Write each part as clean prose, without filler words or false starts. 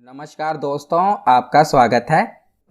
नमस्कार दोस्तों, आपका स्वागत है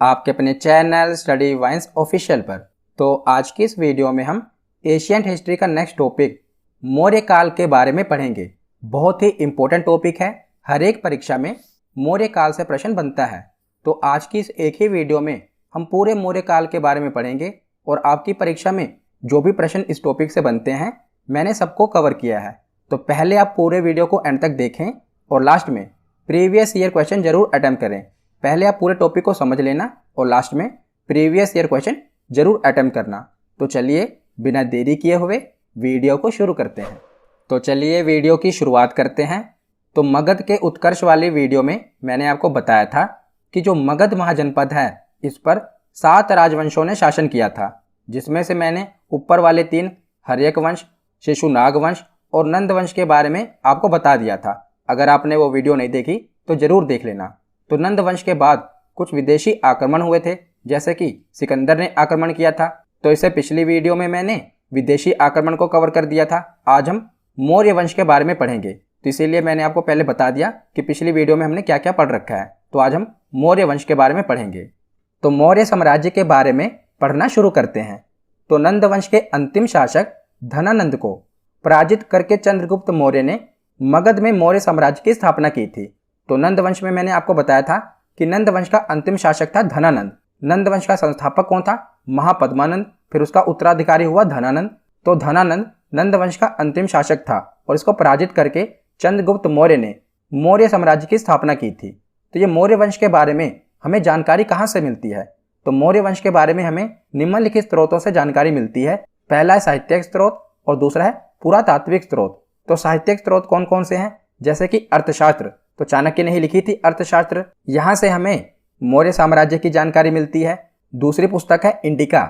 आपके अपने चैनल स्टडी वाइन्स ऑफिशियल पर। तो आज की इस वीडियो में हम एशियंट हिस्ट्री का नेक्स्ट टॉपिक मौर्य काल के बारे में पढ़ेंगे। बहुत ही इम्पोर्टेंट टॉपिक है, हर एक परीक्षा में मौर्य काल से प्रश्न बनता है। तो आज की इस एक ही वीडियो में हम पूरे मौर्य काल के बारे में पढ़ेंगे और आपकी परीक्षा में जो भी प्रश्न इस टॉपिक से बनते हैं मैंने सबको कवर किया है। तो पहले आप पूरे वीडियो को एंड तक देखें और लास्ट में प्रीवियस ईयर क्वेश्चन जरूर अटेम्प्ट करें। पहले आप पूरे टॉपिक को समझ लेना और लास्ट में प्रीवियस ईयर क्वेश्चन जरूर अटेम्प्ट करना। तो चलिए बिना देरी किए हुए वीडियो को शुरू करते हैं। तो चलिए वीडियो की शुरुआत करते हैं। तो मगध के उत्कर्ष वाली वीडियो में मैंने आपको बताया था कि जो मगध महाजनपद है इस पर 7 राजवंशों ने शासन किया था, जिसमें से मैंने ऊपर वाले 3 हर्यक वंश, शिशुनाग वंश और नंद वंश के बारे में आपको बता दिया था। अगर आपने वो वीडियो नहीं देखी तो जरूर देख लेना। तो नंद वंश के बाद कुछ विदेशी आक्रमण हुए थे, जैसे कि सिकंदर ने आक्रमण किया था। तो इसे पिछली वीडियो में मैंने विदेशी आक्रमण को कवर कर दिया था। आज हम मौर्य वंश के बारे में पढ़ेंगे, तो इसीलिए मैंने आपको पहले बता दिया कि पिछली वीडियो में हमने क्या क्या पढ़ रखा है। तो आज हम मौर्य वंश के बारे में पढ़ेंगे। तो मौर्य साम्राज्य के बारे में पढ़ना शुरू करते हैं। तो नंद वंश के अंतिम शासक धनानंद को पराजित करके चंद्रगुप्त मौर्य ने मगध में मौर्य साम्राज्य की स्थापना की थी। तो नंद वंश में मैंने आपको बताया था कि नंद वंश का अंतिम शासक था धनानंद। नंद वंश का संस्थापक कौन था? महापद्मानंद। फिर उसका उत्तराधिकारी हुआ धनानंद। तो धनानंद नंद वंश का अंतिम शासक था और इसको पराजित करके चंद्रगुप्त मौर्य ने मौर्य साम्राज्य की स्थापना की थी। तो ये मौर्य वंश के बारे में हमें जानकारी कहाँ से मिलती है? तो मौर्य वंश के बारे में हमें निम्नलिखित स्रोतों से जानकारी मिलती है। पहला है साहित्यिक स्रोत और दूसरा है पुरातात्विक स्रोत। तो साहित्यिक स्रोत कौन कौन से हैं? जैसे कि अर्थशास्त्र, तो चाणक्य ने ही लिखी थी अर्थशास्त्र, यहाँ से हमें मौर्य साम्राज्य की जानकारी मिलती है। दूसरी पुस्तक है इंडिका।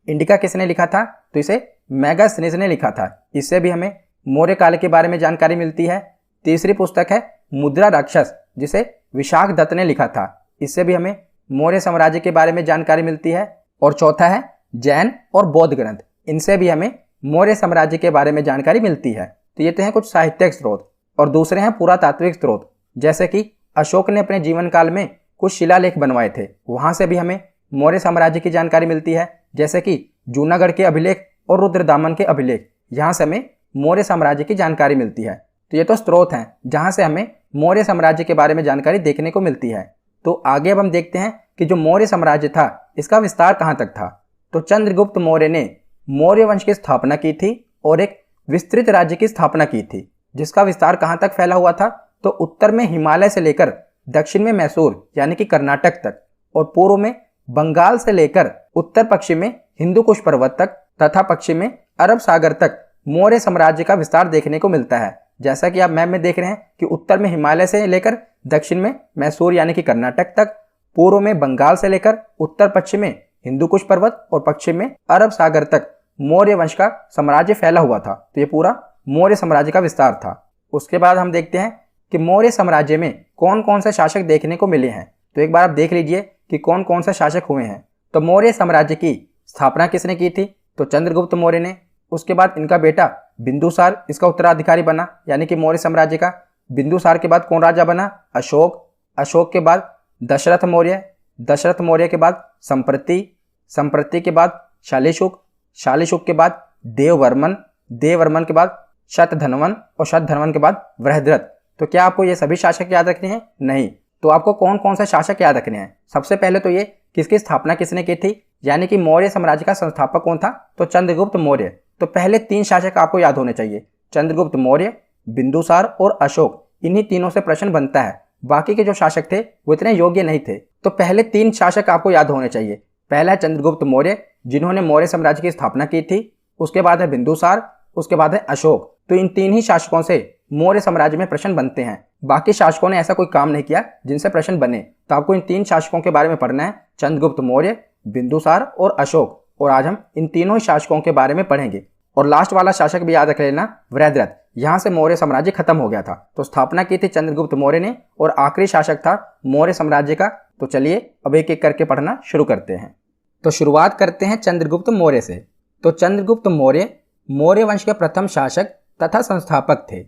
इंडिका किसने लिखा था? तो इसे मेगास्थनीज ने लिखा था। इससे भी हमें मौर्य काल के बारे में जानकारी मिलती है। तीसरी पुस्तक है मुद्रा राक्षस, जिसे विशाख दत्त ने लिखा था। इससे भी हमें मौर्य साम्राज्य के बारे में जानकारी मिलती है। और चौथा है जैन और बौद्ध ग्रंथ, इनसे भी हमें मौर्य साम्राज्य के बारे में जानकारी मिलती है। तो ये तो हैं कुछ साहित्यिक स्रोत। और दूसरे हैं पुरातात्विक स्रोत, जैसे कि अशोक ने अपने जीवन काल में कुछ शिलालेख बनवाए थे, वहां से भी हमें मौर्य साम्राज्य की जानकारी मिलती है। जैसे कि जूनागढ़ के अभिलेख और रुद्रदामन के अभिलेख, यहाँ से हमें मौर्य साम्राज्य की जानकारी मिलती है। तो ये तो स्रोत हैं जहाँ से हमें मौर्य साम्राज्य के बारे में जानकारी देखने को मिलती है। तो आगे अब हम देखते हैं कि जो मौर्य साम्राज्य था इसका विस्तार कहाँ तक था। तो चंद्रगुप्त मौर्य ने मौर्य वंश की स्थापना की थी और एक विस्तृत राज्य की स्थापना की थी, जिसका विस्तार कहाँ तक फैला हुआ था? तो उत्तर में हिमालय से लेकर दक्षिण में मैसूर यानी कि कर्नाटक तक, और पूर्व में बंगाल से लेकर उत्तर पश्चिम में हिंदुकुश पर्वत तक तथा पश्चिम में अरब सागर तक मौर्य साम्राज्य का विस्तार देखने को मिलता है। जैसा कि आप मैप में देख रहे हैं कि उत्तर में हिमालय से लेकर दक्षिण में मैसूर यानी कि कर्नाटक तक, पूर्व में बंगाल से लेकर उत्तर पश्चिम में हिंदुकुश पर्वत और पश्चिम में अरब सागर तक मौर्य वंश का साम्राज्य फैला हुआ था। तो ये पूरा मौर्य साम्राज्य का विस्तार था। उसके बाद हम देखते हैं कि मौर्य साम्राज्य में कौन कौन से शासक देखने को मिले हैं। तो एक बार आप देख लीजिए कि कौन कौन से शासक हुए हैं। तो मौर्य साम्राज्य की स्थापना किसने की थी? तो चंद्रगुप्त मौर्य ने। उसके बाद इनका बेटा बिंदुसार इसका उत्तराधिकारी बना, यानी कि मौर्य साम्राज्य का। बिंदुसार के बाद कौन राजा बना? अशोक। अशोक के बाद दशरथ मौर्य। दशरथ मौर्य के बाद संप्रति। संप्रति के बाद शालिशुक। शालिशुक के बाद देववर्मन। देववर्मन के बाद शतधन्वन और शतधन्वन के बाद बृहद्रथ। तो क्या आपको ये सभी शासक याद रखने हैं? नहीं। तो आपको कौन कौन से शासक याद रखने हैं? सबसे पहले तो ये किसकी स्थापना किसने की थी, यानी कि मौर्य साम्राज्य का संस्थापक कौन था? तो चंद्रगुप्त मौर्य। तो पहले 3 शासक आपको याद होने चाहिए, चंद्रगुप्त मौर्य, बिंदुसार और अशोक। इन्हीं तीनों से प्रश्न बनता है। बाकी के जो शासक थे वो इतने योग्य नहीं थे। तो पहले 3 शासक आपको याद होने चाहिए। पहला है चंद्रगुप्त मौर्य, जिन्होंने मौर्य साम्राज्य की स्थापना की थी। उसके बाद है बिंदुसार, उसके बाद है अशोक। तो इन 3 ही शासकों से मौर्य साम्राज्य में प्रश्न बनते हैं। बाकी शासकों ने ऐसा कोई काम नहीं किया जिनसे प्रश्न बने। तो आपको इन 3 शासकों के बारे में पढ़ना है, चंद्रगुप्त मौर्य, बिंदुसार और अशोक। और आज हम इन तीनों ही शासकों के बारे में पढ़ेंगे। और लास्ट वाला शासक भी याद रख लेना, बृहद्रथ। यहाँ से मौर्य साम्राज्य खत्म हो गया था। तो स्थापना की थी चंद्रगुप्त मौर्य ने और आखिरी शासक था मौर्य साम्राज्य का। तो चलिए अब एक एक करके पढ़ना शुरू करते हैं। तो शुरुआत करते हैं चंद्रगुप्त मौर्य से। तो चंद्रगुप्त मौर्य मौर्य वंश के प्रथम शासक तथा संस्थापक थे।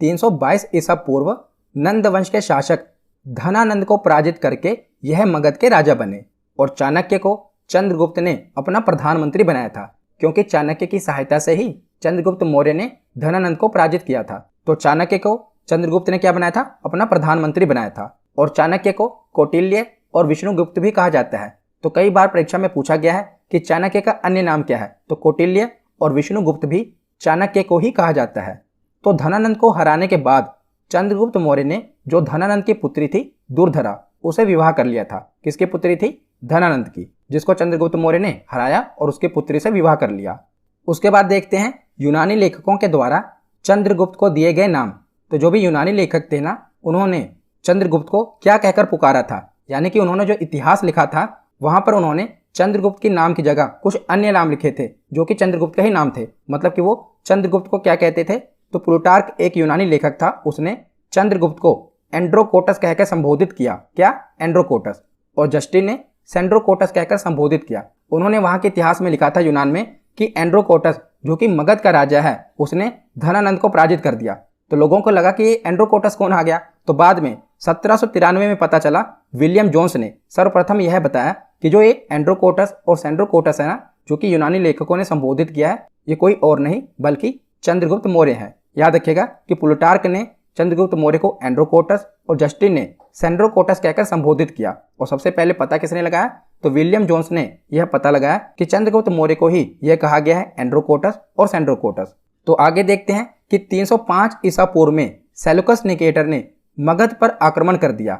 322 ईसा पूर्व नंद वंश के शासक धनानंद को पराजित करके यह मगध के राजा बने और चाणक्य को चंद्रगुप्त ने अपना प्रधानमंत्री बनाया था, क्योंकि चाणक्य की सहायता से ही चंद्रगुप्त मौर्य ने धनानंद को पराजित किया था। तो चाणक्य को चंद्रगुप्त ने क्या बनाया था? अपना प्रधानमंत्री बनाया था। और चाणक्य को कौटिल्य और विष्णुगुप्त भी कहा जाता है। तो कई बार परीक्षा में पूछा गया है कि चाणक्य का अन्य नाम क्या है, तो कौटिल्य और विष्णुगुप्त भी चाणक्य को ही कहा जाता है। तो धनानंद को हराने के बाद चंद्रगुप्त मौर्य ने जो धनानंद की पुत्री थी दुर्धरा, उसे विवाह कर लिया था। किसकी पुत्री थी? धनानंद की, जिसको चंद्रगुप्त मौर्य ने हराया और उसकी पुत्री से विवाह कर लिया। उसके बाद देखते हैं यूनानी लेखकों के द्वारा चंद्रगुप्त को दिए गए नाम। तो जो भी यूनानी लेखक थे ना, उन्होंने चंद्रगुप्त को क्या कहकर पुकारा था, यानी कि उन्होंने जो इतिहास लिखा था वहां पर उन्होंने चंद्रगुप्त के नाम की जगह कुछ अन्य नाम लिखे थे जो कि चंद्रगुप्त के ही नाम थे। मतलब कि वो चंद्रगुप्त को क्या कहते थे? तो प्लूटार्क एक यूनानी लेखक था, उसने चंद्रगुप्त को एंड्रोकोटस कहकर संबोधित किया। क्या? एंड्रोकोटस। और जस्टिन ने सेंड्रोकोटस कहकर संबोधित किया। उन्होंने वहां के इतिहास में लिखा था यूनान में कि एंड्रोकोटस जो कि मगध का राजा है, उसने धनानंद को पराजित कर दिया। तो लोगों को लगा कि ये एंड्रोकोटस कौन आ गया। तो बाद में 1793 में पता चला, विलियम जोन्स ने सर्वप्रथम यह बताया कि जो ये एंड्रोकोटस और सेंड्रोकोटस है ना, जो कि यूनानी लेखकों ने संबोधित किया है, ये कोई और नहीं बल्कि चंद्रगुप्त मौर्य है। याद रखिएगा कि प्लूटार्क ने चंद्रगुप्त मौर्य को एंड्रोकोटस और जस्टिन ने सेंड्रोकोटस कहकर संबोधित किया। और सबसे पहले पता किसने लगाया? तो विलियम जोन्स ने यह पता लगाया कि चंद्रगुप्त मौर्य को ही यह कहा गया है एंड्रोकोटस और सेंड्रोकोटस। तो आगे देखते हैं कि 305 ईसा पूर्व में सेलुकस निकेटर ने मगध पर आक्रमण कर दिया।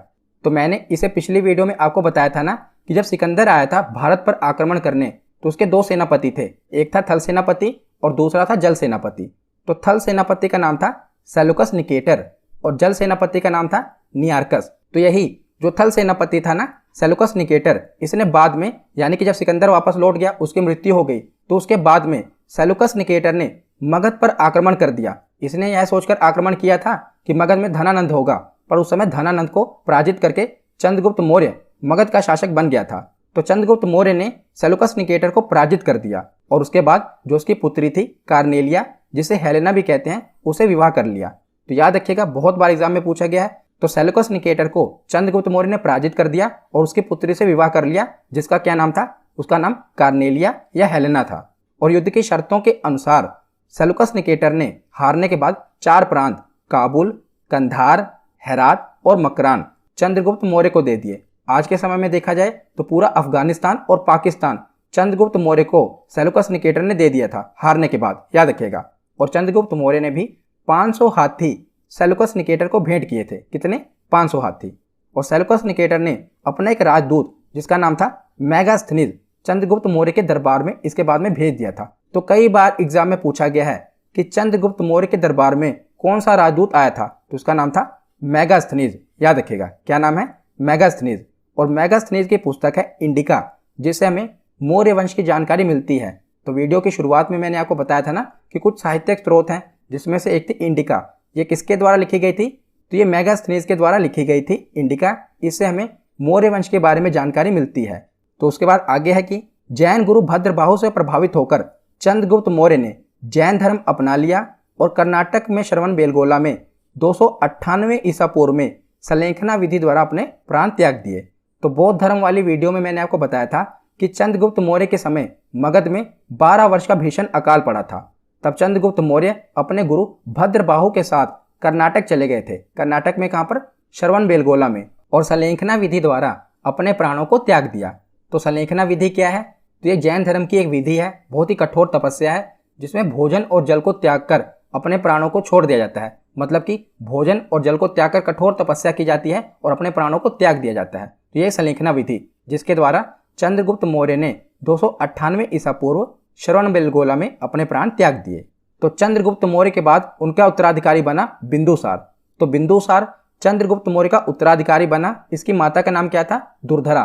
तो मैंने इसे पिछली वीडियो में आपको बताया था ना कि जब सिकंदर आया था भारत पर आक्रमण करने, तो उसके दो सेनापति थे, एक था थल सेनापति और दूसरा था जल सेनापति। तो थल सेनापति का नाम था सेलुकस निकेटर और जल सेनापति का नाम था नियार्कस। तो यही जो थल सेनापति था ना, सेलुकस निकेटर, इसने बाद में, यानी कि जब सिकंदर वापस लौट गया, उसकी मृत्यु हो गई, तो उसके बाद में सेलुकस निकेटर ने मगध पर आक्रमण कर दिया। इसने यह सोचकर आक्रमण किया था कि मगध में धनानंद होगा, पर उस समय धनानंद को पराजित करके चंद्रगुप्त मौर्य मगध का शासक बन गया था। तो चंद्रगुप्त मौर्य ने सेलुकस निकेटर को पराजित कर दिया और उसके बाद जो उसकी पुत्री थी कार्नेलिया, जिसे हेलेना भी कहते हैं, उसे विवाह कर लिया। तो याद रखिएगा, बहुत बार एग्जाम में पूछा गया है। तो सेलुकस निकेटर को चंद्रगुप्त मौर्य ने पराजित कर दिया और उसकी पुत्री से विवाह कर लिया, जिसका क्या नाम था? उसका नाम कार्नेलिया या हेलेना था। और युद्ध की शर्तों के अनुसार सेलुकस निकेटर ने हारने के बाद 4 प्रांत काबुल, कंधार, हेरात और मकरान चंद्रगुप्त मौर्य को दे दिए। आज के समय में देखा जाए तो पूरा अफगानिस्तान और पाकिस्तान चंद्रगुप्त मौर्य को सेलुकस निकेटर ने दे दिया था हारने के बाद, याद रखिएगा। और चंद्रगुप्त मौर्य ने भी 500 हाथी सेलुकस निकेटर को भेंट किए थे। कितने? 500 हाथी। और सेलुकस निकेटर ने अपना एक राजदूत जिसका नाम था मेगास्थनीज चंद्रगुप्त मौर्य के दरबार में इसके बाद में भेज दिया था। तो कई बार एग्जाम में पूछा गया है कि चंद्रगुप्त मौर्य के दरबार में कौन सा राजदूत आया था, तो उसका नाम था मेगास्थनीज। याद रखिएगा, क्या नाम है? मेगास्थनीज। और मेगास्थनीज की पुस्तक है इंडिका, जिससे हमें मौर्य वंश की जानकारी मिलती है। तो वीडियो की शुरुआत में मैंने आपको बताया था ना कि कुछ साहित्यिक स्रोत हैं, जिसमें से एक थी इंडिका। ये किसके द्वारा लिखी गई थी? तो ये मेगास्थनीज के द्वारा लिखी गई थी इंडिका। इससे हमें मौर्य वंश के बारे में जानकारी मिलती है। तो उसके बाद आगे है कि जैन गुरु भद्रबाहु से प्रभावित होकर चंद्रगुप्त मौर्य ने जैन धर्म अपना लिया और कर्नाटक में श्रवणबेलगोला में 298 ईसा पूर्व में सलेखना विधि द्वारा अपने प्राण त्याग दिए। तो बौद्ध धर्म वाली वीडियो में मैंने आपको बताया था कि चंद्रगुप्त मौर्य के समय मगध में 12 वर्ष का भीषण अकाल पड़ा था। तब चंद्रगुप्त मौर्य अपने गुरु भद्रबाहु के साथ कर्नाटक चले गए थे। कर्नाटक में कहाँ पर? श्रवणबेलगोला में। और सलेखना विधि द्वारा अपने प्राणों को त्याग दिया। तो सलेखना विधि क्या है? तो ये जैन धर्म की एक विधि है, बहुत ही कठोर तपस्या है, जिसमें भोजन और जल को त्याग कर अपने प्राणों को छोड़ दिया जाता है। मतलब कि भोजन और जल को त्याग कर कठोर तपस्या की जाती है और अपने प्राणों को त्याग दिया जाता है। तो ये सलेखना विधि, जिसके द्वारा चंद्रगुप्त मौर्य ने 298 ईसा पूर्व श्रवणबेलगोला में अपने प्राण त्याग दिए। तो चंद्रगुप्त मौर्य के बाद उनका उत्तराधिकारी बना बिंदुसार। तो बिंदुसार चंद्रगुप्त मौर्य का उत्तराधिकारी बना। इसकी माता का नाम क्या था? दुर्धरा।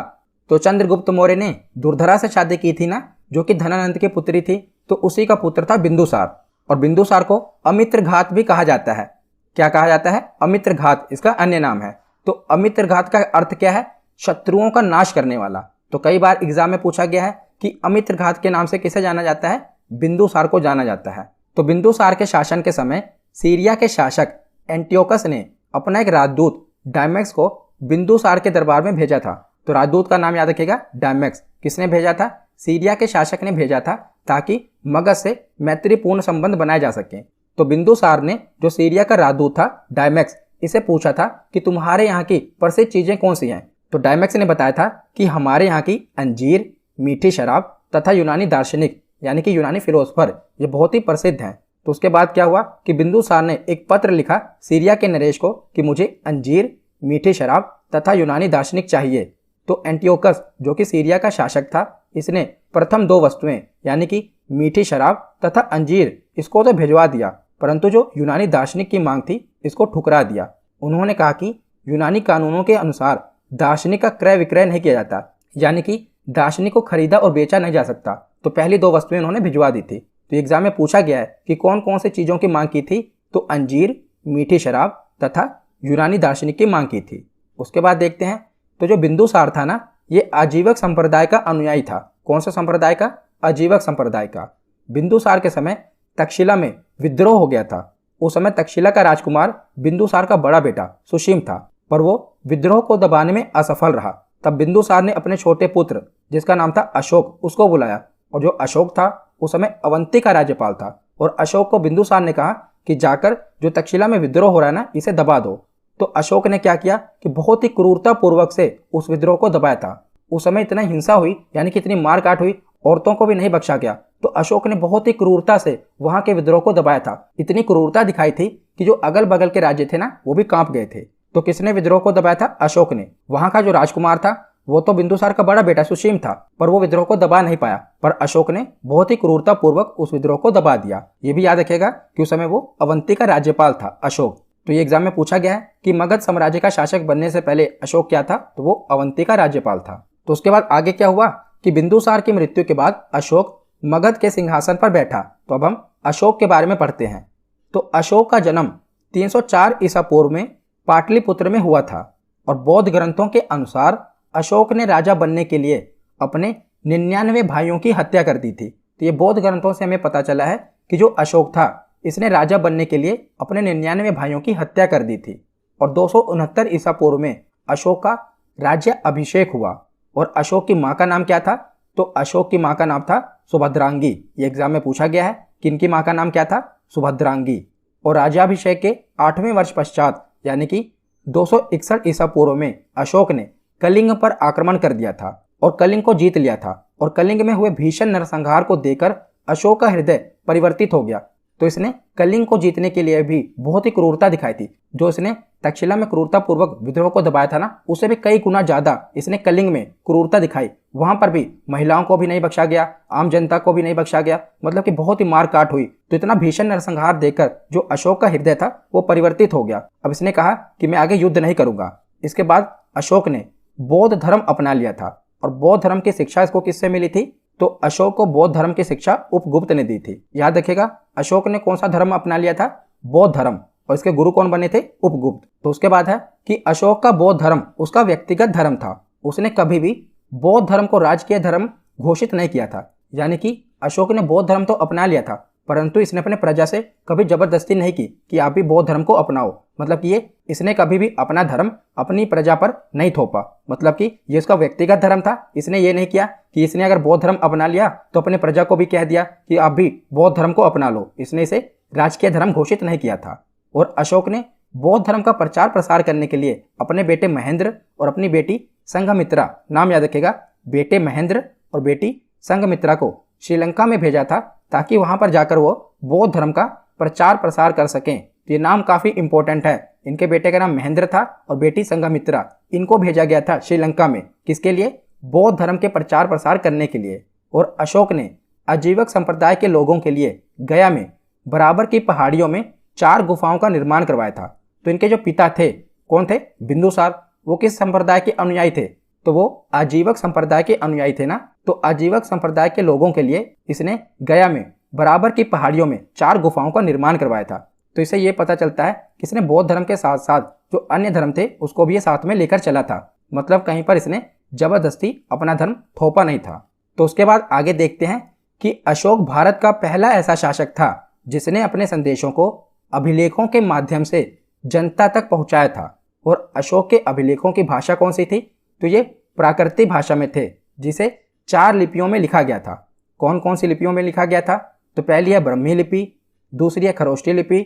तो चंद्रगुप्त मौर्य ने दुर्धरा से शादी की थी ना, जो कि धनानंद की पुत्री थी, तो उसी का पुत्र था बिंदुसार। और बिंदुसार को अमित्रघात भी कहा जाता है। क्या कहा जाता है? अमित्रघात, इसका अन्य नाम है। तो अमित्रघात का अर्थ क्या है? शत्रुओं का नाश करने वाला। तो कई बार एग्जाम में पूछा गया है कि अमित्रघात के नाम से किसे जाना जाता है? बिंदुसार को जाना जाता है। तो बिंदुसार के शासन के समय सीरिया के शासक एंटियोकस ने अपना एक राजदूत डायमेक्स को बिंदुसार के दरबार में भेजा था। तो राजदूत का नाम याद रखिएगा, डायमैक्स। किसने भेजा था? सीरिया के शासक ने भेजा था, ताकि मगध से मैत्रीपूर्ण संबंध बनाए जा सके। तो बिंदुसार ने जो सीरिया का राजदूत था डायमैक्स, इसे पूछा था कि तुम्हारे यहाँ की प्रसिद्ध चीजें कौन सी हैं। तो डायमैक्स ने बताया था कि हमारे यहाँ की अंजीर, मीठी शराब तथा यूनानी दार्शनिक यानी कि यूनानी फिलोसफर ये बहुत ही प्रसिद्ध हैं। तो उसके बाद क्या हुआ कि बिंदुसार ने एक पत्र लिखा सीरिया के नरेश को कि मुझे अंजीर, मीठी शराब तथा यूनानी दार्शनिक चाहिए। तो एंटियोकस जो कि सीरिया का शासक था, इसने प्रथम दो वस्तुएं यानी कि मीठी शराब तथा अंजीर इसको तो भिजवा दिया, परंतु जो यूनानी दार्शनिक की मांग थी इसको ठुकरा दिया। उन्होंने कहा कि यूनानी कानूनों के अनुसार दार्शनिक का क्रय विक्रय नहीं किया जाता, यानी कि दार्शनिक को खरीदा और बेचा नहीं जा सकता। तो पहली दो वस्तुएं उन्होंने भिजवा दी थी। तो एग्जाम में पूछा गया है कि कौन कौन सी चीज़ों की मांग की थी। तो अंजीर, मीठी शराब तथा यूनानी दार्शनिक की मांग की थी। उसके बाद देखते हैं, तो जो बिंदुसार था ना, ये आजीवक संप्रदाय का अनुयायी था। कौन सा संप्रदाय का? आजीवक संप्रदाय का। बिंदुसार के समय तक्षशिला में विद्रोह हो गया था। उस समय तक्षशिला का राजकुमार बिंदुसार का बड़ा बेटा सुशीम था, पर वो विद्रोह को दबाने में असफल रहा। तब बिंदुसार ने अपने छोटे पुत्र, जिसका नाम था अशोक, उसको बुलाया। और जो अशोक था उस समय अवंती का राज्यपाल था। और अशोक को बिंदुसार ने कहा कि जाकर जो तक्षशिला में विद्रोह हो रहा है ना, इसे दबा दो। तो अशोक ने क्या किया कि बहुत ही क्रूरता पूर्वक से उस विद्रोह को दबाया था। उस समय इतना हिंसा हुई, यानी कि इतनी मारकाट हुई, औरतों को भी नहीं बख्शा गया। तो अशोक ने बहुत ही क्रूरता से वहां के विद्रोह को दबाया था। इतनी क्रूरता दिखाई थी कि जो अगल बगल के राज्य थे ना, वो भी कांप गए थे। तो किसने विद्रोह को दबाया था? अशोक ने। वहां का जो राजकुमार था वो तो बिंदुसार का बड़ा बेटा सुशीम था, पर वो विद्रोह को दबा नहीं पाया। पर अशोक ने बहुत ही क्रूरता पूर्वक उस विद्रोह को दबा दिया। ये भी याद रखिएगा कि उस समय वो अवंती का राज्यपाल था, अशोक। तो ये एग्जाम में पूछा गया है कि मगध साम्राज्य का शासक बनने से पहले अशोक क्या था? तो वो अवंती का राज्यपाल था। तो उसके बाद आगे क्या हुआ कि बिंदुसार की मृत्यु के बाद अशोक मगध के सिंहासन पर बैठा। तो अब हम अशोक के बारे में पढ़ते हैं। तो अशोक का जन्म 304 ईसा पूर्व में पाटलिपुत्र में हुआ था। और बौद्ध ग्रंथों के अनुसार अशोक ने राजा बनने के लिए अपने 99 भाइयों की हत्या कर दी थी। तो ये बौद्ध ग्रंथों से हमें पता चला है कि जो अशोक था, इसने राजा बनने के लिए अपने 99 भाइयों की हत्या कर दी थी। और 269 ईसा पूर्व में अशोक का राज्य अभिषेक हुआ। और अशोक की माँ का नाम क्या था? तो अशोक की माँ का नाम था सुभद्रांगी। ये एग्जाम में पूछा गया है कि इनकी माँ का नाम क्या था? सुभद्रांगी। और राज्याभिषेक के 8वें वर्ष पश्चात यानी कि 261 ईसा पूर्व में अशोक ने कलिंग पर आक्रमण कर दिया था और कलिंग को जीत लिया था। और कलिंग में हुए भीषण नरसंहार को देखकर अशोक का हृदय परिवर्तित हो गया। तो इसने कलिंग को जीतने के लिए भी बहुत ही क्रूरता दिखाई थी। जो इसने तक्षशिला में क्रूरता पूर्वक विद्रोह को दबाया था ना, उससे भी कई गुना ज्यादा इसने कलिंग में क्रूरता दिखाई। वहां पर भी महिलाओं को भी नहीं बख्शा गया, आम जनता को भी नहीं बख्शा गया, मतलब कि बहुत ही मारकाट हुई। तो इतना भीषण नरसंहार देखकर जो अशोक का हृदय था वो परिवर्तित हो गया। अब इसने कहा कि मैं आगे युद्ध नहीं करूंगा। इसके बाद अशोक ने बौद्ध धर्म अपना लिया था। और बौद्ध धर्म की शिक्षा इसको किससे मिली थी? तो अशोक को बौद्ध धर्म की शिक्षा उपगुप्त ने दी थी। याद रखिएगा, अशोक ने कौन सा धर्म अपना लिया था? बौद्ध धर्म। और इसके गुरु कौन बने थे? उपगुप्त। तो उसके बाद है कि अशोक का बौद्ध धर्म उसका व्यक्तिगत धर्म था। उसने कभी भी बौद्ध धर्म को राजकीय धर्म घोषित नहीं किया था। यानी कि अशोक ने बौद्ध धर्म तो अपना लिया था, परंतु इसने अपने प्रजा से कभी जबरदस्ती नहीं की कि आप भी बौद्ध धर्म को अपनाओ। मतलब कि इसने कभी भी अपना धर्म अपनी प्रजा पर नहीं थोपा। मतलब कि ये उसका व्यक्तिगत धर्म था। इसने ये नहीं किया कि इसने अगर बौद्ध धर्म अपना लिया तो अपने प्रजा को भी कह दिया कि आप भी बौद्ध धर्म को अपना लो। इसने इसे राजकीय धर्म घोषित नहीं किया था। और अशोक ने बौद्ध धर्म का प्रचार प्रसार करने के लिए अपने बेटे महेंद्र और अपनी बेटी संघमित्रा, नाम याद रखेगा, बेटे महेंद्र और बेटी संघमित्रा को श्रीलंका में भेजा था, ताकि वहां पर जाकर वो बौद्ध धर्म का प्रचार प्रसार कर सकें। तो ये नाम काफी इंपॉर्टेंट है। इनके बेटे का नाम महेंद्र था और बेटी संघमित्रा। इनको भेजा गया था श्रीलंका में। किसके लिए? बौद्ध धर्म के प्रचार प्रसार करने के लिए। और अशोक ने आजीवक संप्रदाय के लोगों के लिए गया में बराबर की पहाड़ियों में 4 गुफाओं का निर्माण करवाया था। तो इनके जो पिता थे, कौन थे? बिंदुसार। वो किस संप्रदाय के अनुयायी थे? तो वो आजीवक संप्रदाय के अनुयायी थे ना। तो आजीवक संप्रदाय के लोगों के लिए इसने गया में बराबर की पहाड़ियों में 4 गुफाओं का निर्माण करवाया था। तो इससे ये पता चलता है कि इसने बौद्ध धर्म के साथ साथ जो अन्य धर्म थे उसको भी ये साथ में लेकर चला था। मतलब कहीं पर इसने जबरदस्ती अपना धर्म थोपा नहीं था। तो उसके बाद आगे देखते हैं कि अशोक भारत का पहला ऐसा शासक था जिसने अपने संदेशों को अभिलेखों के माध्यम से जनता तक पहुंचाया था। और अशोक के अभिलेखों की भाषा कौन सी थी? तो ये प्राकृतिक भाषा में थे, जिसे 4 लिपियों में लिखा गया था। कौन कौन सी लिपियों में लिखा गया था? तो पहली है ब्रह्मी लिपि, दूसरी है खरोष्टी लिपि,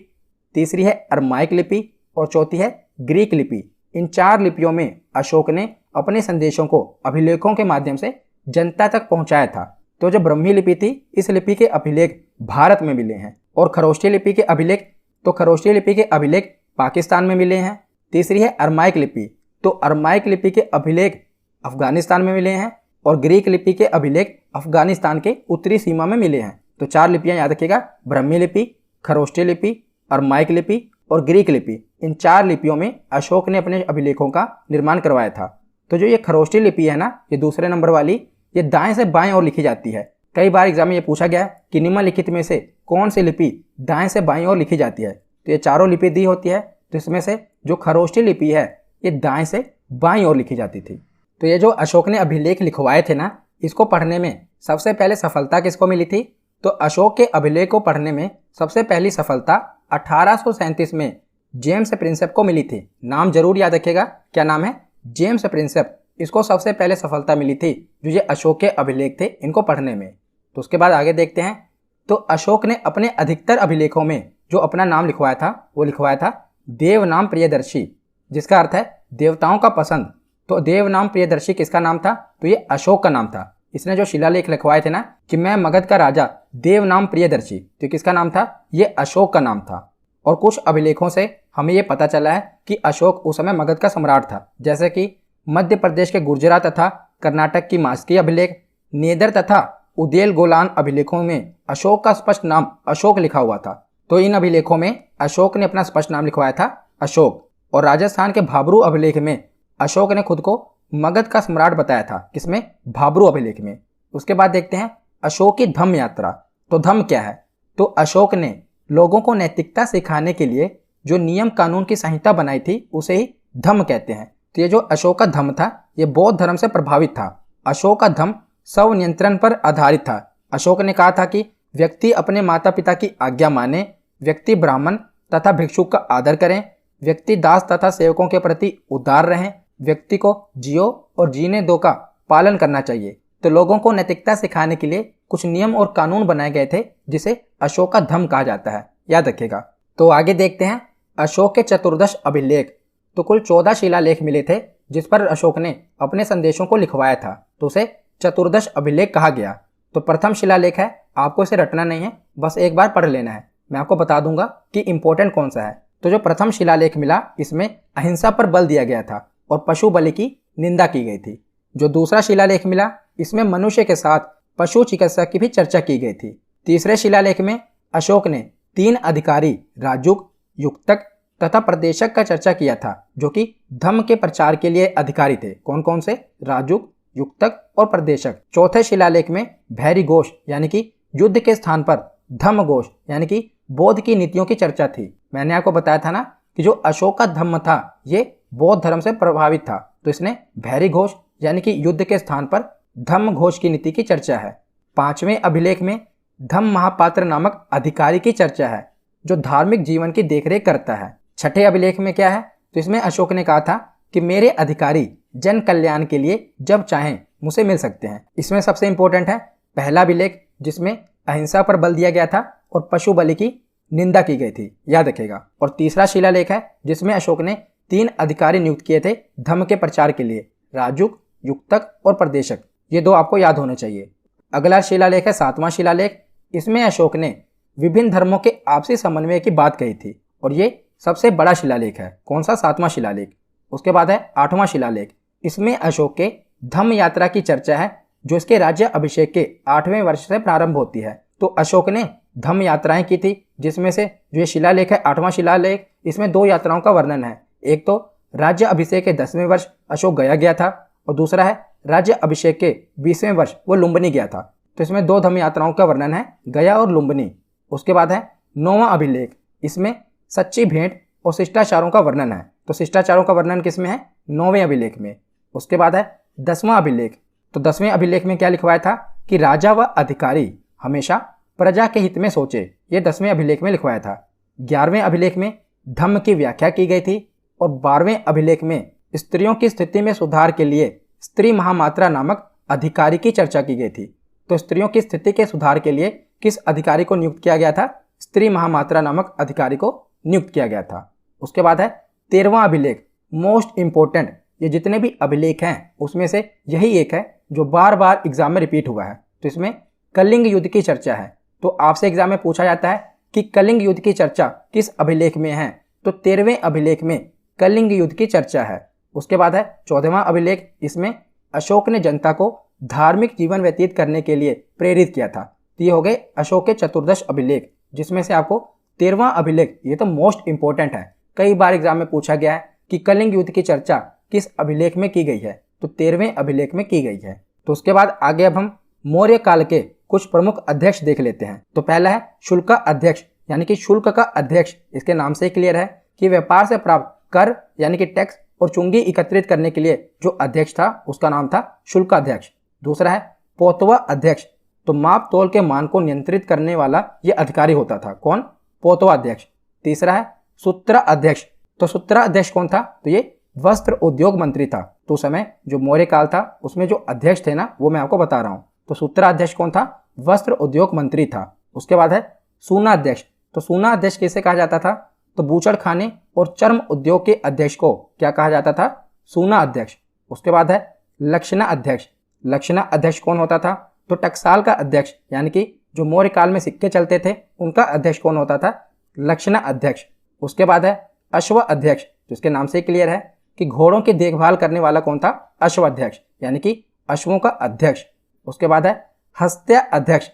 तीसरी है अरमाइक लिपि और चौथी है ग्रीक लिपि। इन 4 लिपियों में अशोक ने अपने संदेशों को अभिलेखों के माध्यम से जनता तक पहुंचाया था। तो जो ब्रह्मी लिपि थी, इस लिपि के अभिलेख भारत में मिले हैं। और खरोष्टी लिपि के अभिलेख, तो खरोष्टी लिपि के अभिलेख पाकिस्तान में मिले हैं। तीसरी है अरमाइक लिपि, तो अरमाइक लिपि के अभिलेख अफगानिस्तान में मिले हैं। और ग्रीक लिपि के अभिलेख अफगानिस्तान के उत्तरी सीमा में मिले हैं। तो 4 लिपियां याद रखिएगा, ब्रह्मी लिपि, खरोष्टी लिपि, अरमाइक लिपि और ग्रीक लिपि। इन 4 लिपियों में अशोक ने अपने अभिलेखों का निर्माण करवाया था। तो जो ये खरोष्टी लिपि है ना, ये दूसरे नंबर वाली, ये दाएं से बाएं ओर लिखी जाती है। कई बार एग्जाम में ये पूछा गया है कि निम्नलिखित में से कौन सी लिपि दाएं से बाएं ओर लिखी जाती है। तो ये चारों लिपि दी होती है, तो इसमें से जो खरोष्टी लिपि है ये दाएं से बाईं ओर लिखी जाती थी। तो ये जो अशोक ने अभिलेख लिखवाए थे ना, इसको पढ़ने में सबसे पहले सफलता किसको मिली थी? तो अशोक के अभिलेख को पढ़ने में सबसे पहली सफलता 1837 में जेम्स प्रिंसेप को मिली थी। नाम जरूर याद रखिएगा, क्या नाम है? James Prinsep. इसको सबसे पहले सफलता मिली थी जो ये अशोक के अभिलेख थे इनको पढ़ने में। तो उसके बाद आगे देखते हैं। तो अशोक ने अपने अधिकतर अभिलेखों में जो अपना नाम लिखवाया था वो लिखवाया था देव नाम प्रियदर्शी, जिसका अर्थ है देवताओं का पसंद। तो देव नाम प्रियदर्शी किसका नाम था? तो ये अशोक का नाम था। इसने जो शिलालेख लिखवाए थे ना कि मैं मगध का राजा देव नाम प्रियदर्शी, तो किसका नाम था? ये अशोक का नाम था। और कुछ अभिलेखों से हमें ये पता चला है कि अशोक उस समय मगध का सम्राट था, जैसे कि मध्य प्रदेश के गुर्जरा तथा कर्नाटक की मास्की अभिलेख, नेदर तथा उदेल गोलान अभिलेखों में अशोक का स्पष्ट नाम अशोक लिखा हुआ था। तो इन अभिलेखों में अशोक ने अपना स्पष्ट नाम लिखवाया था अशोक। और राजस्थान के भाबरू अभिलेख में अशोक ने खुद को मगध का सम्राट बताया था। किसमें? भाबरू अभिलेख में। उसके बाद देखते हैं अशोक की धम्म यात्रा। तो धम्म क्या है? तो अशोक ने लोगों को नैतिकता सिखाने के लिए जो नियम कानून की संहिता बनाई थी उसे ही धम्म कहते हैं। तो ये जो अशोक का धम्म था ये बौद्ध धर्म से प्रभावित था। अशोक का धम्म स्व नियंत्रण पर आधारित था। अशोक ने कहा था कि व्यक्ति अपने माता पिता की आज्ञा माने, व्यक्ति ब्राह्मण तथा भिक्षुक का आदर करें, व्यक्ति दास तथा सेवकों के प्रति उदार रहें, व्यक्ति को जियो और जीने दो का पालन करना चाहिए। तो लोगों को नैतिकता सिखाने के लिए कुछ नियम और कानून बनाए गए थे जिसे अशोक का धम्म कहा जाता है, याद रखिएगा। तो आगे देखते हैं अशोक के चतुर्दश अभिलेख। तो कुल 14 शिलालेख मिले थे जिस पर अशोक ने अपने संदेशों को लिखवाया था, तो उसे चतुर्दश अभिलेख कहा गया। तो प्रथम शिलालेख है, आपको इसे रटना नहीं है, बस एक बार पढ़ लेना है। मैं आपको बता दूंगा कि इंपॉर्टेंट कौन सा है। तो जो प्रथम शिलालेख मिला इसमें अहिंसा पर बल दिया गया था और पशु बलि की निंदा की गई थी। जो दूसरा शिलालेख मिला इसमें मनुष्य के साथ पशु चिकित्सा की भी चर्चा की गई थी। तीसरे शिलालेख में अशोक ने 3 अधिकारी राजुक, युक्तक तथा प्रदेशक का चर्चा किया था, जो कि धम्म के प्रचार के लिए अधिकारी थे। कौन कौन से? राजुक, युक्तक और प्रदेशक। चौथे शिलालेख में भैरी घोष यानी कि युद्ध के स्थान पर धम्म घोष यानी कि बौद्ध की नीतियों की चर्चा थी। मैंने आपको बताया था ना कि जो अशोक का धम्म था ये बौद्ध धर्म से प्रभावित था, तो इसने भैरी घोष यानी कि युद्ध के स्थान पर धम्म घोष की नीति की चर्चा है। 5वें अभिलेख में धम्म महापात्र नामक अधिकारी की चर्चा है जो धार्मिक जीवन की देखरेख करता है। 6ठे अभिलेख में क्या है? तो इसमें अशोक ने कहा था कि मेरे अधिकारी जन कल्याण के लिए जब चाहें मुझसे मिल सकते हैं। इसमें सबसे इंपॉर्टेंट है पहला अभिलेख जिसमें अहिंसा पर बल दिया गया था और पशु बलि की निंदा की गई थी, याद रखेगा। और तीसरा शिलालेख है जिसमें अशोक ने 3 अधिकारी नियुक्त किए थे धम्म के प्रचार के लिए, राजुक, युक्तक और प्रदेशक। ये 2 आपको याद होने चाहिए। अगला शिलालेख है 7वां शिलालेख। इसमें अशोक ने विभिन्न धर्मों के आपसी समन्वय की बात कही थी और ये सबसे बड़ा शिलालेख है। कौन सा? 7वां शिलालेख। उसके बाद है 8वां शिलालेख। इसमें अशोक के धम्म यात्रा की चर्चा है जो इसके राज्य अभिषेक के 8वें वर्ष से प्रारंभ होती है। तो अशोक ने धम्म यात्राएं की थी, जिसमें से जो ये शिलालेख है 8वां शिलालेख, इसमें 2 यात्राओं का वर्णन है। एक तो राज्य अभिषेक के 10वें वर्ष अशोक गया था और दूसरा है राज्य अभिषेक के 20वें वर्ष वो लुम्बिनी गया था। तो इसमें 2 धम्म यात्राओं का वर्णन है, गया और लुम्बिनी। उसके बाद है 9वां अभिलेख। इसमें सच्ची भेंट और शिष्टाचारों का वर्णन है। तो शिष्टाचारों का वर्णन किसमें है? 9वें अभिलेख में। उसके बाद है 10वां अभिलेख। तो 10वें अभिलेख में क्या लिखवाया था कि राजा व अधिकारी हमेशा प्रजा के हित में सोचे। ये 10वें अभिलेख में लिखवाया था। 11वें अभिलेख में धम्म की व्याख्या की गई थी। और 12वें अभिलेख में स्त्रियों की स्थिति में सुधार के लिए स्त्री महामात्रा नामक अधिकारी की चर्चा की गई थी। तो स्त्रियों की स्थिति के सुधार के लिए किस अधिकारी को नियुक्त किया गया था? स्त्री महामात्रा नामक अधिकारी को नियुक्त किया गया था। उसके बाद है 13वां अभिलेख, मोस्ट इंपॉर्टेंट। ये जितने भी अभिलेख हैं उसमें से यही एक है जो बार बार एग्जाम में रिपीट हुआ है। तो इसमें कलिंग युद्ध की चर्चा है। तो आपसे एग्जाम में पूछा जाता है कि कलिंग युद्ध की चर्चा किस अभिलेख में है? तो 13वें अभिलेख में कलिंग युद्ध की चर्चा है। उसके बाद है 14वां अभिलेख। इसमें अशोक ने जनता को धार्मिक जीवन व्यतीत करने के लिए प्रेरित किया था। तो ये हो गए अशोक के चतुर्दश अभिलेख, जिसमें से आपको 13वां अभिलेख, ये तो मोस्ट इंपॉर्टेंट है, कई बार एग्जाम में पूछा गया है कि कलिंग युद्ध की चर्चा किस अभिलेख में की गई है? तो 13वें अभिलेख में की गई है। तो उसके बाद आगे अब हम मौर्य काल के कुछ प्रमुख अध्यक्ष देख लेते हैं। तो पहला है शुल्क अध्यक्ष, यानी कि शुल्क का अध्यक्ष। इसके नाम से क्लियर है कि व्यापार से प्राप्त कर यानी कि टैक्स और चुंगी एकत्रित करने के लिए जो अध्यक्ष था उसका नाम था शुल्क अध्यक्ष। दूसरा है पोतवा अध्यक्ष। तो माप तोल के मान को नियंत्रित करने वाला यह अधिकारी होता था। कौन? पोतवा अध्यक्ष। तीसरा है सूत्र अध्यक्ष। तो सूत्र अध्यक्ष कौन था? तो ये वस्त्र उद्योग मंत्री था। तो उस समय जो मौर्य काल था उसमें जो अध्यक्ष थे ना, वो मैं आपको बता रहा हूँ। तो सूत्र अध्यक्ष कौन था? वस्त्र उद्योग मंत्री था। उसके बाद है सूना अध्यक्ष। तो सूना अध्यक्ष किसे कहा जाता था? तो बूचड़ खाने और चर्म उद्योग के अध्यक्ष को क्या कहा जाता था? सूना अध्यक्ष। उसके बाद है लक्षणा अध्यक्ष। लक्षणा अध्यक्ष कौन होता था? तो टकसाल का अध्यक्ष, यानी कि जो मौर्य काल में सिक्के चलते थे उनका अध्यक्ष कौन होता था? लक्षणा अध्यक्ष। उसके बाद है अश्व अध्यक्ष, जिसके नाम से क्लियर है कि घोड़ों की देखभाल करने वाला कौन था? अश्व अध्यक्ष, यानी कि अश्वों का अध्यक्ष। उसके बाद है हस्त्य अध्यक्ष।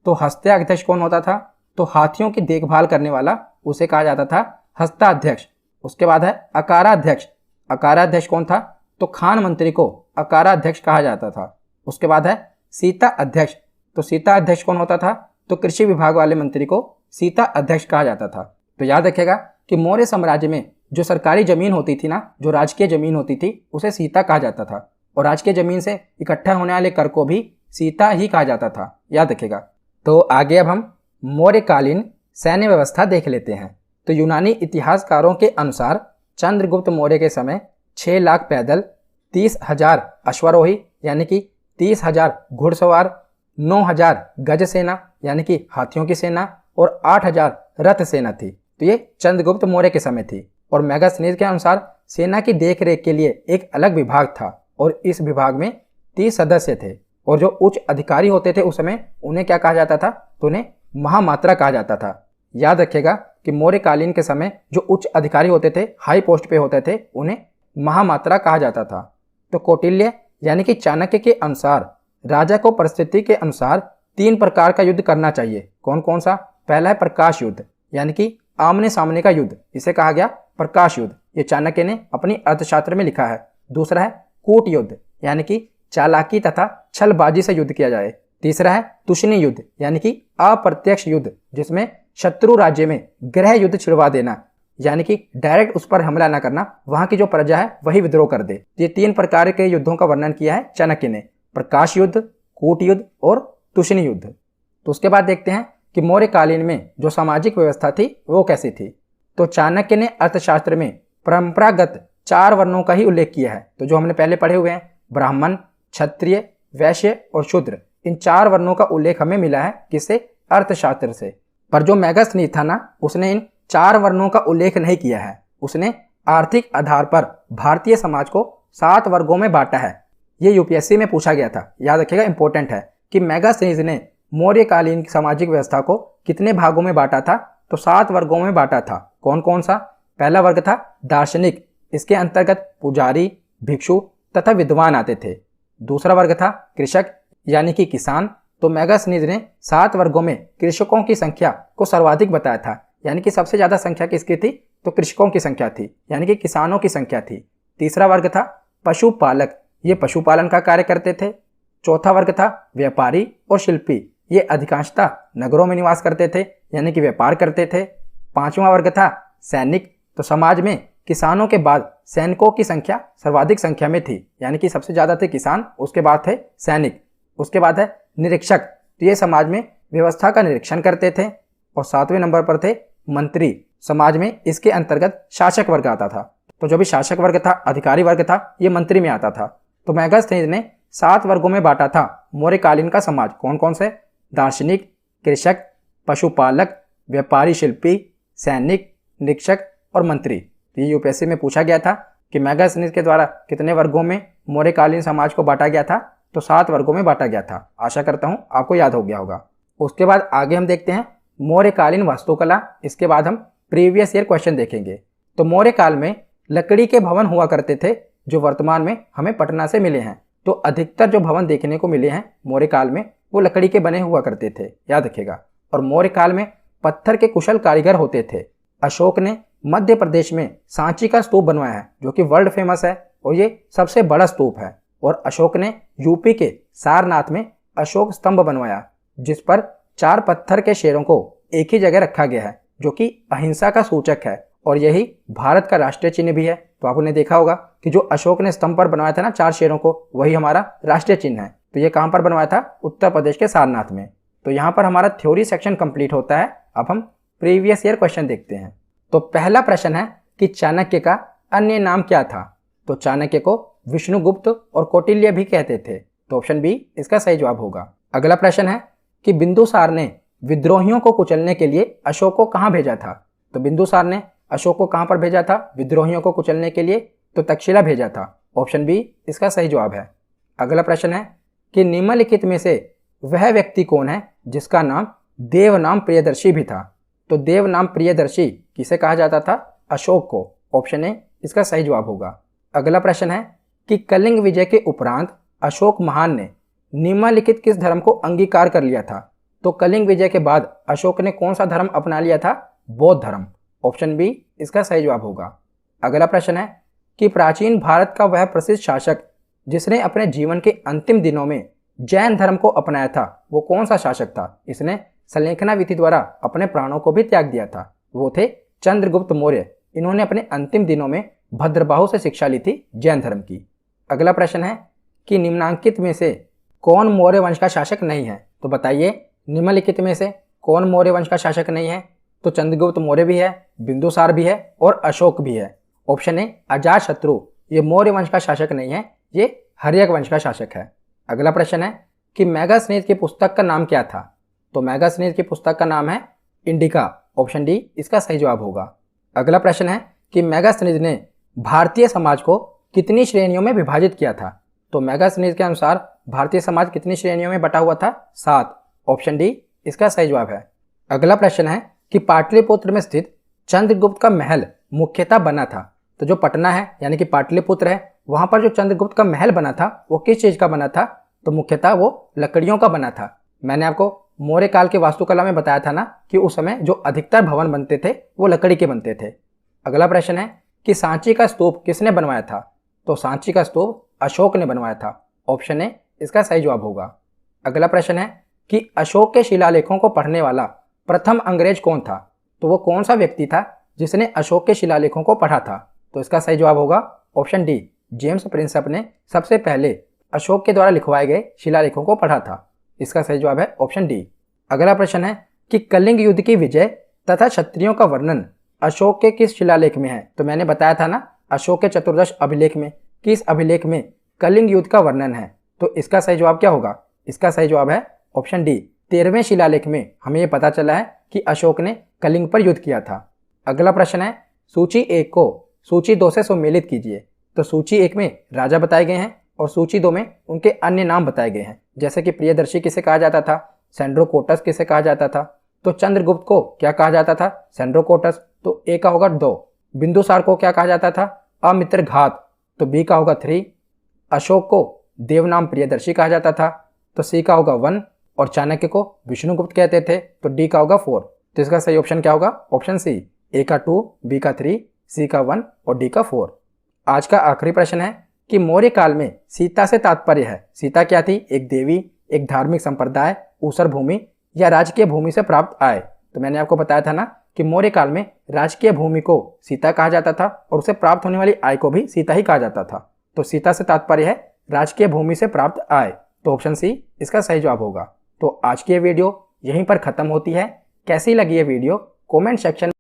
तो हस्त्य अध्यक्ष कौन होता था? तो हाथियों की देखभाल करने वाला, उसे कहा जाता था हस्ताध्यक्ष। उसके बाद है अकाराध्यक्ष। अकाराध्यक्ष कौन था? तो खान मंत्री को अकाराध्यक्ष कहा जाता था। उसके बाद है सीता अध्यक्ष। तो सीता अध्यक्ष कौन होता था? तो कृषि विभाग वाले मंत्री को सीता अध्यक्ष कहा जाता था। तो याद रखिएगा कि मौर्य साम्राज्य में जो सरकारी जमीन होती थी ना, जो राजकीय जमीन होती थी, उसे सीता कहा जाता था। और राजकीय जमीन से इकट्ठा होने वाले कर को भी सीता ही कहा जाता था, याद रखिएगा। तो आगे अब हम मौर्यकालीन सैन्य व्यवस्था देख लेते हैं। तो यूनानी इतिहासकारों के अनुसार चंद्रगुप्त मौर्य के समय 6 लाख पैदल, 30,000 अश्वारोही यानी कि 30,000 घुड़सवार, 9,000 गज सेना यानी कि हाथियों की सेना और 8,000 रथ सेना थी। तो ये चंद्रगुप्त मौर्य के समय थी। और मेगास्थनीज के अनुसार सेना की देखरेख के लिए एक अलग विभाग था और इस विभाग में 30 सदस्य थे। और जो उच्च अधिकारी होते थे उस समय, उन्हें क्या कहा जाता था? तो उन्हें महामात्रा कहा जाता था। याद रखिएगा कि मौर्यकालीन के समय जो उच्च अधिकारी होते थे, हाई पोस्ट पे होते थे, उन्हें महामात्रा कहा जाता था। तो कौटिल्य यानी कि चाणक्य के अनुसार राजा को परिस्थिति के अनुसार 3 प्रकार का युद्ध करना चाहिए। कौन कौन सा? पहला है प्रकाश युद्ध, यानी कि आमने सामने का युद्ध, इसे कहा गया प्रकाश युद्ध। ये चाणक्य ने अपनी अर्थशास्त्र में लिखा है। दूसरा है कूट युद्ध, यानी कि चालाकी तथा छलबाजी से युद्ध किया जाए। तीसरा है तुष्णी युद्ध, यानी कि अप्रत्यक्ष युद्ध, जिसमें शत्रु राज्य में गृह युद्ध छिड़वा देना, यानी कि डायरेक्ट उस पर हमला न करना, वहां की जो प्रजा है वही विद्रोह कर दे। ये 3 प्रकार के युद्धों का वर्णन किया है चाणक्य ने, प्रकाश युद्ध, कूट युद्ध और तुष्णी युद्ध। तो उसके बाद देखते हैं कि मौर्यकालीन में जो सामाजिक व्यवस्था थी वो कैसी थी। तो चाणक्य ने अर्थशास्त्र में परंपरागत 4 वर्णों का ही उल्लेख किया है। तो जो हमने पहले पढ़े हुए हैं, ब्राह्मण, क्षत्रिय, वैश्य और शूद्र, इन 4 वर्णों का उल्लेख हमें मिला है किससे? अर्थशास्त्र से। पर जो मेगास्थनीज था ना, उसने इन 4 वर्णों का उल्लेख नहीं किया है। उसने आर्थिक आधार पर भारतीय समाज को 7 वर्गों में बांटा है। ये यूपीएससी में पूछा गया था, याद रखिएगा, इंपॉर्टेंट है कि मेगास्थनीज ने मौर्यकालीन सामाजिक व्यवस्था को कितने भागों में बांटा था? तो 7 वर्गों में बांटा था। कौन कौन सा? पहला वर्ग था दार्शनिक, इसके अंतर्गत पुजारी, भिक्षु तथा विद्वान आते थे। दूसरा वर्ग था कृषक, यानी कि किसान। तो मेगास्थनीज ने 7 वर्गों में कृषकों की संख्या को सर्वाधिक बताया था, यानी कि सबसे ज्यादा संख्या किसकी थी? तो कृषकों की संख्या थी, यानी कि किसानों की संख्या थी। तीसरा वर्ग था पशुपालक, ये पशुपालन का कार्य करते थे। चौथा वर्ग था व्यापारी और शिल्पी, ये अधिकांशतः नगरों में निवास करते थे, यानी कि व्यापार करते थे। 5वां वर्ग था सैनिक, तो समाज में किसानों के बाद सैनिकों की संख्या सर्वाधिक संख्या में थी, यानी कि सबसे ज्यादा थे किसान, उसके बाद थे सैनिक। उसके बाद है निरीक्षक, तो ये समाज में व्यवस्था का निरीक्षण करते थे। और 7वें नंबर पर थे मंत्री, समाज में इसके अंतर्गत शासक वर्ग आता था। तो जो भी शासक वर्ग था, अधिकारी वर्ग था, ये मंत्री में आता था। तो मेगास्थनीज ने 7 वर्गों में बांटा था मौर्यकालीन का समाज। कौन कौन से? दार्शनिक, कृषक, पशुपालक, व्यापारी, शिल्पी, सैनिक, निरीक्षक और मंत्री। ये यूपीएससी में पूछा गया था कि मेगास्थनीज के द्वारा कितने वर्गों में मौर्यकालीन समाज को बांटा गया था? तो 7 वर्गों में बांटा गया था। आशा करता हूँ आपको याद हो गया होगा। उसके बाद आगे हम देखते हैं मौर्यकालीन वास्तुकला। इसके बाद हम प्रीवियस ईयर क्वेश्चन देखेंगे। तो मौर्य काल में लकड़ी के भवन हुआ करते थे, जो वर्तमान में हमें पटना से मिले हैं। तो अधिकतर जो भवन देखने को मिले हैं मौर्य काल में, वो लकड़ी के बने हुआ करते थे, याद रखिएगा। और मौर्य काल में पत्थर के कुशल कारीगर होते थे। अशोक ने मध्य प्रदेश में सांची का स्तूप बनवाया है, जो कि वर्ल्ड फेमस है और ये सबसे बड़ा स्तूप है। और अशोक ने यूपी के सारनाथ में अशोक स्तंभ बनवाया, जिस पर 4 पत्थर के शेरों को एक ही जगह रखा गया है, जो कि अहिंसा का सूचक है और यही भारत का राष्ट्रीय चिन्ह भी है। तो आपने देखा होगा कि जो अशोक ने स्तंभ पर बनवाया था ना 4 शेरों को, वही हमारा राष्ट्रीय चिन्ह है। तो ये कहाँ पर बनवाया था? उत्तर प्रदेश के सारनाथ में। तो यहाँ पर हमारा थ्योरी सेक्शन कंप्लीट होता है। अब हम प्रीवियस ईयर क्वेश्चन देखते हैं। तो पहला प्रश्न है कि चाणक्य का अन्य नाम क्या था? तो चाणक्य को विष्णुगुप्त और कौटिल्य भी कहते थे। तो ऑप्शन बी इसका सही जवाब होगा। अगला प्रश्न है कि बिंदुसार ने विद्रोहियों को कुचलने के लिए अशोक को कहाँ भेजा था? तो बिंदुसार ने अशोक को कहाँ पर भेजा था विद्रोहियों को कुचलने के लिए? तो तक्षशिला भेजा था। ऑप्शन बी इसका सही जवाब है। अगला प्रश्न है कि निम्नलिखित में से वह व्यक्ति कौन है जिसका नाम देवनाम प्रियदर्शी भी था? तो देवनाम प्रियदर्शी किसे कहा जाता था? अशोक को। ऑप्शन ए इसका सही जवाब होगा। अगला प्रश्न है कि कलिंग विजय के उपरांत अशोक महान ने निम्नलिखित किस धर्म को अंगीकार कर लिया था? तो कलिंग विजय के बाद अशोक ने कौन सा धर्म अपना लिया था? बौद्ध धर्म। ऑप्शन बी इसका सही जवाब होगा। अगला प्रश्न है कि प्राचीन भारत का वह प्रसिद्ध शासक जिसने अपने जीवन के अंतिम दिनों में जैन धर्म को अपनाया था, वो कौन सा शासक था? इसने संलेखना विधि द्वारा अपने प्राणों को भी त्याग दिया था। वो थे चंद्रगुप्त मौर्य। इन्होंने अपने अंतिम दिनों में भद्रबाहु से शिक्षा ली थी जैन धर्म की। अगला प्रश्न है कि निम्नलिखित में से कौन मौर्य वंश का शासक नहीं है? तो बताइए निम्नलिखित में से कौन मौर्य वंश का शासक नहीं है? तो चंद्रगुप्त मौर्य भी है, बिंदुसार भी है और अशोक भी है। ऑप्शन ए अजातशत्रु ये मौर्य वंश का शासक नहीं है, ये हर्यक वंश का शासक है। अगला प्रश्न है कि मेगास्थनीज की पुस्तक का नाम क्या था? तो मेगास्थनीज की पुस्तक का नाम है इंडिका। ऑप्शन डी इसका सही जवाब होगा। अगला प्रश्न है कि मेगास्थनीज ने भारतीय समाज को कितनी श्रेणियों में विभाजित किया था? तो मेगास्थनीज के अनुसार भारतीय समाज कितनी श्रेणियों में बटा हुआ था? 7। ऑप्शन डी इसका सही जवाब है। अगला प्रश्न है कि पाटलिपुत्र में स्थित चंद्रगुप्त का महल मुख्यतः बना था। तो जो पटना है यानी कि पाटलिपुत्र है, वहां पर जो चंद्रगुप्त का महल बना था वो किस चीज का बना था? तो मुख्यतः वो लकड़ियों का बना था। मैंने आपको मौर्य काल के वास्तुकला में बताया था ना कि उस समय जो अधिकतर भवन बनते थे वो लकड़ी के बनते थे। अगला प्रश्न है कि सांची का स्तूप किसने बनवाया था? तो सांची का स्तूप अशोक ने बनवाया था। ऑप्शन ए इसका सही जवाब होगा। अगला प्रश्न है कि अशोक के शिलालेखों को पढ़ने वाला प्रथम अंग्रेज कौन था? तो वो कौन सा व्यक्ति था जिसने अशोक के शिलालेखों को पढ़ा था? तो इसका सही जवाब होगा ऑप्शन डी, जेम्स प्रिंसप ने सबसे पहले अशोक के द्वारा लिखवाए गए शिलालेखों को पढ़ा था। इसका सही जवाब है ऑप्शन डी। अगला प्रश्न है कि कलिंग युद्ध की विजय तथा क्षत्रियों का वर्णन अशोक के किस शिलालेख में है? तो मैंने बताया था ना अशोक के चतुर्दश अभिलेख में, किस अभिलेख में कलिंग युद्ध का वर्णन है? तो इसका सही जवाब क्या होगा? इसका सही जवाब है ऑप्शन डी, 13वें शिलालेख में हमें यह पता चला है कि अशोक ने कलिंग पर युद्ध किया था। अगला प्रश्न है सूची 1 को सूची 2 से सम्मिलित कीजिए। तो सूची 1 में राजा बताए गए हैं और सूची 2 में उनके अन्य नाम बताए गए हैं, जैसे कि प्रियदर्शी किसे कहा जाता था? सेंड्रोकोटस किसे कहा जाता था? तो चंद्रगुप्त को क्या कहा जाता था? सेंड्रोकोटस। तो ए का होगा 2। बिंदुसार को क्या कहा जाता था? अमित्रघात। तो बी का होगा 3। अशोक को देवनाम प्रियदर्शी कहा जाता था। तो सी का होगा 1 और चाणक्य को विष्णुगुप्त कहते थे। तो डी का होगा 4। तो इसका सही ऑप्शन क्या होगा? ऑप्शन सी, ए का 2, बी का 3, सी का 1 और डी का 4। आज का आखिरी प्रश्न है कि मौर्य काल में सीता से तात्पर्य है। सीता क्या थी? एक देवी, एक धार्मिक संप्रदाय, ऊसर भूमि या राजकीय भूमि से प्राप्त आय। तो मैंने आपको बताया था ना कि मौर्य काल में राजकीय भूमि को सीता कहा जाता था और उसे प्राप्त होने वाली आय को भी सीता ही कहा जाता था। तो सीता से तात्पर्य है राजकीय भूमि से प्राप्त आय। तो ऑप्शन सी इसका सही जवाब होगा। तो आज की ये वीडियो यहीं पर खत्म होती है। कैसी लगी ये वीडियो कमेंट सेक्शन